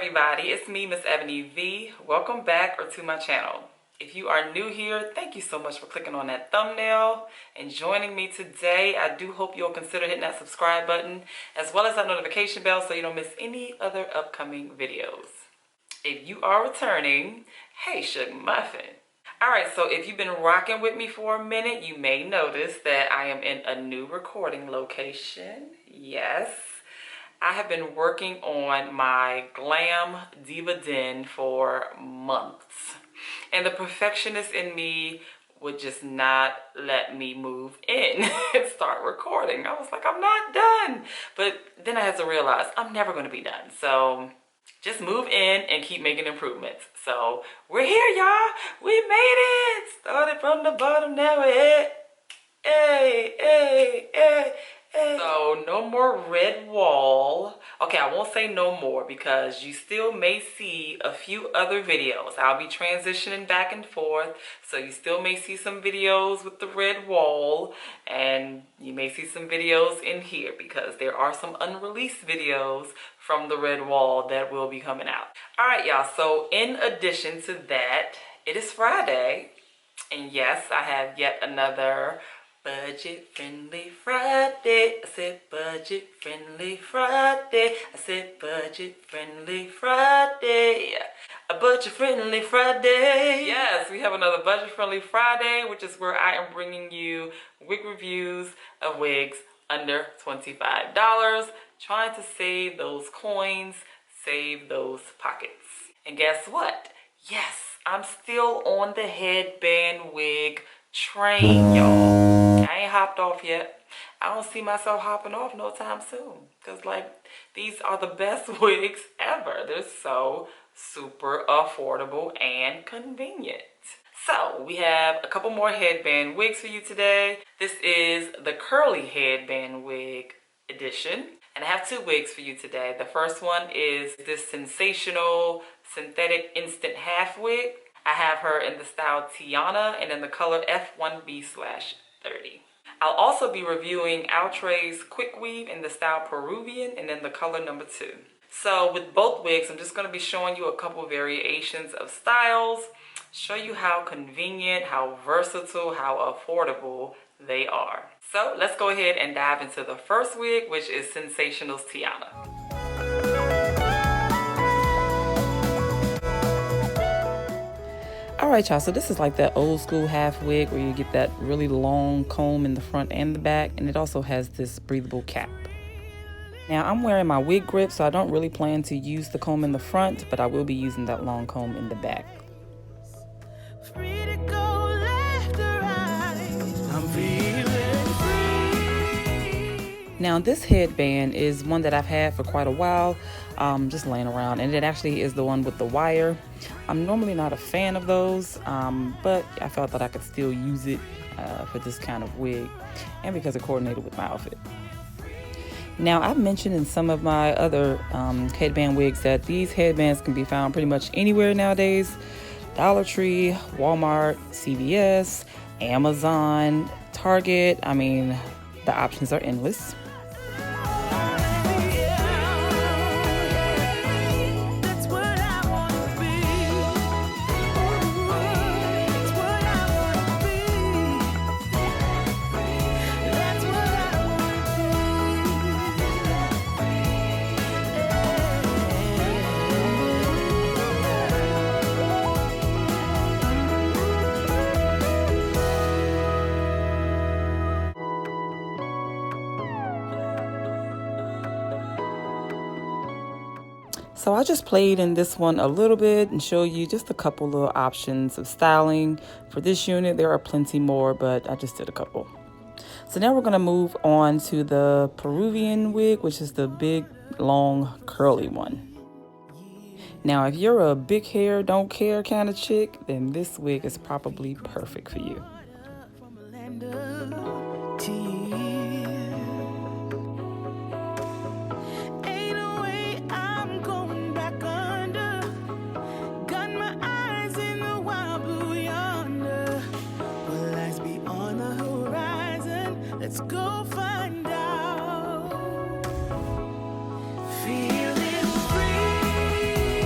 everybody, it's me, MsEbonyVee. Welcome back to my channel. If you are new here, thank you so much for clicking on that thumbnail and joining me today. I do hope you'll consider hitting that subscribe button as well as that notification bell so you don't miss any other upcoming videos. If you are returning, hey Sugar Muffin. Alright, so if you've been rocking with me for a minute, you may notice that I am in a new recording location. Yes. I have been working on my glam diva den for months, and the perfectionist in me would just not let me move in and start recording. I was like, I'm not done. But then I had to realize I'm never going to be done. So just move in and keep making improvements. So we're here, y'all. We made it. Started from the bottom, now we're here. Hey, hey, hey. So no more red wall. Okay, I won't say no more because you still may see a few other videos. I'll be transitioning back and forth, so you still may see some videos with the red wall, and you may see some videos in here because there are some unreleased videos from the red wall that will be coming out. All right, y'all, so in addition to that, it is Friday, and yes, I have yet another budget-friendly Friday. I said budget-friendly Friday. I said budget-friendly Friday. A budget-friendly Friday. Yes, we have another budget-friendly Friday, which is where I am bringing you wig reviews of wigs under $25. Trying to save those coins, save those pockets. And guess what? Yes, I'm still on the headband wig train, y'all. I ain't hopped off yet. I don't see myself hopping off no time soon, because like these are the best wigs ever. They're so super affordable and convenient. So we have a couple more headband wigs for you today. This is the curly headband wig edition, and I have two wigs for you today. The first one is this sensational synthetic instant half wig. I have her in the style TIANA and in the color F1B/30. I'll also be reviewing Outre's quick weave in the style Peruvian and in the color number 2. So with both wigs, I'm just going to be showing you a couple variations of styles, show you how convenient, how versatile, how affordable they are. So let's go ahead and dive into the first wig, which is Sensationnel's TIANA. Alright, y'all, so this is like that old school half wig where you get that really long comb in the front and the back, and it also has this breathable cap. Now I'm wearing my wig grip, so I don't really plan to use the comb in the front, but I will be using that long comb in the back. Now this headband is one that I've had for quite a while, just laying around, and it actually is the one with the wire. I'm normally not a fan of those, but I felt that I could still use it for this kind of wig, and because it coordinated with my outfit. Now I've mentioned in some of my other headband wigs that these headbands can be found pretty much anywhere nowadays. Dollar Tree, Walmart, CVS, Amazon, Target. I mean, the options are endless. So I just played in this one a little bit and show you just a couple little options of styling. For this unit, there are plenty more, but I just did a couple. So now we're going to move on to the Peruvian wig, which is the big, long, curly one. Now, if you're a big hair, don't care kind of chick, then this wig is probably perfect for you. Let's go find out. Feeling free.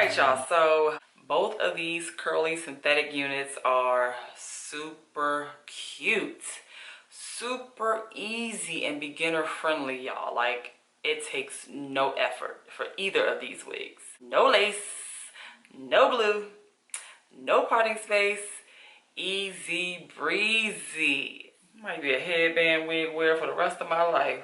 right, y'all, so both of these curly synthetic units are super cute, super easy and beginner friendly, y'all. Like, it takes no effort for either of these wigs. No lace, no glue, no parting space, easy breezy. Might be a headband wig wear for the rest of my life.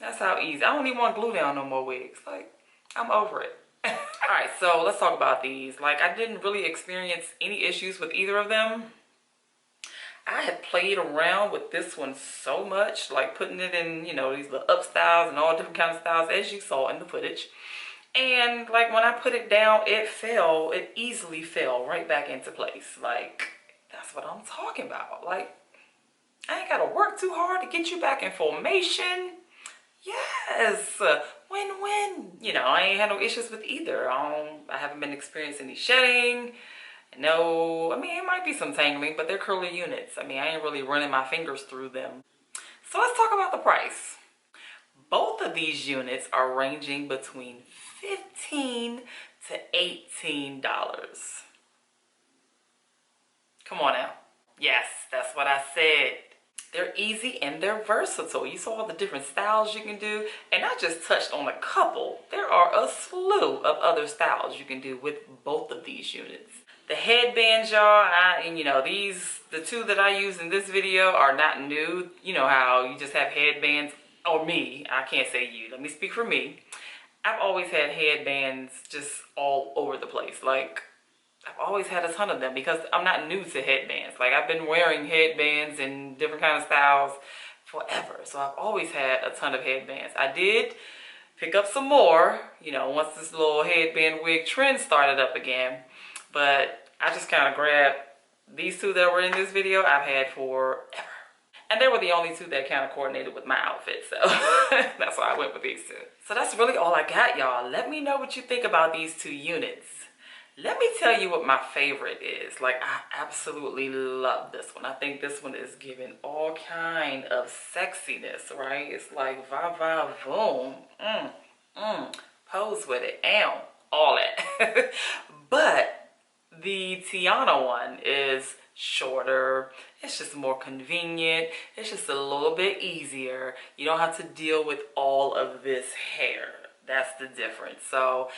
That's how easy. I don't even want to glue down no more wigs. Like, I'm over it. Alright, so let's talk about these. Like, I didn't really experience any issues with either of them. I had played around with this one so much, like putting it in, you know, these little up styles and all different kinds of styles, as you saw in the footage. And like when I put it down, it easily fell right back into place. Like, that's what I'm talking about. Like, I ain't gotta work too hard to get you back in formation. Yes, win-win. You know, I ain't had no issues with either. I haven't been experiencing any shedding. No, I mean, it might be some tangling, but they're curly units. I mean, I ain't really running my fingers through them. So let's talk about the price. Both of these units are ranging between $15 to $18. Come on now. Yes, that's what I said. They're easy and they're versatile. You saw all the different styles you can do, and I just touched on a couple. There are a slew of other styles you can do with both of these units. The headbands, y'all, and you know, the two that I use in this video are not new. You know how you just have headbands, or me, I can't say you, let me speak for me. I've always had headbands just all over the place. Like, I've always had a ton of them because I'm not new to headbands. Like, I've been wearing headbands in different kind of styles forever. So I've always had a ton of headbands. I did pick up some more, you know, once this little headband wig trend started up again. But I just kind of grabbed these two that were in this video I've had forever. And they were the only two that kind of coordinated with my outfit. So that's why I went with these two. So that's really all I got, y'all. Let me know what you think about these two units. Let me tell you what my favorite is. Like, I absolutely love this one. I think this one is giving all kind of sexiness, right? It's like va va voom, pose with it, all that. But the TIANA one is shorter. It's just more convenient. It's just a little bit easier. You don't have to deal with all of this hair. That's the difference. So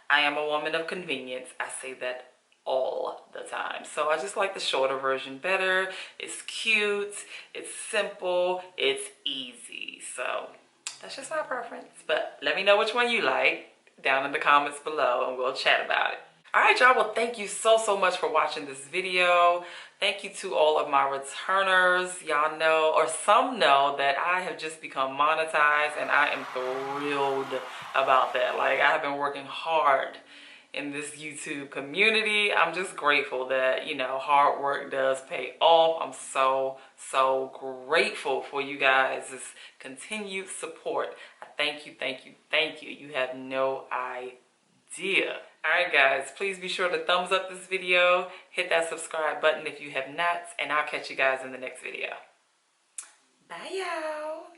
I am a woman of convenience. I say that all the time. So I just like the shorter version better. It's cute, it's simple, it's easy. So that's just my preference. But let me know which one you like down in the comments below and we'll chat about it. Alright, y'all, well, thank you so much for watching this video. Thank you to all of my returners. Y'all know, or some know, that I have just become monetized and I am thrilled about that. Like, I have been working hard in this YouTube community. I'm just grateful that, you know, hard work does pay off. I'm so grateful for you guys' continued support. I thank you. You have no idea. Alright guys, please be sure to thumbs up this video, hit that subscribe button if you have not, and I'll catch you guys in the next video. Bye y'all!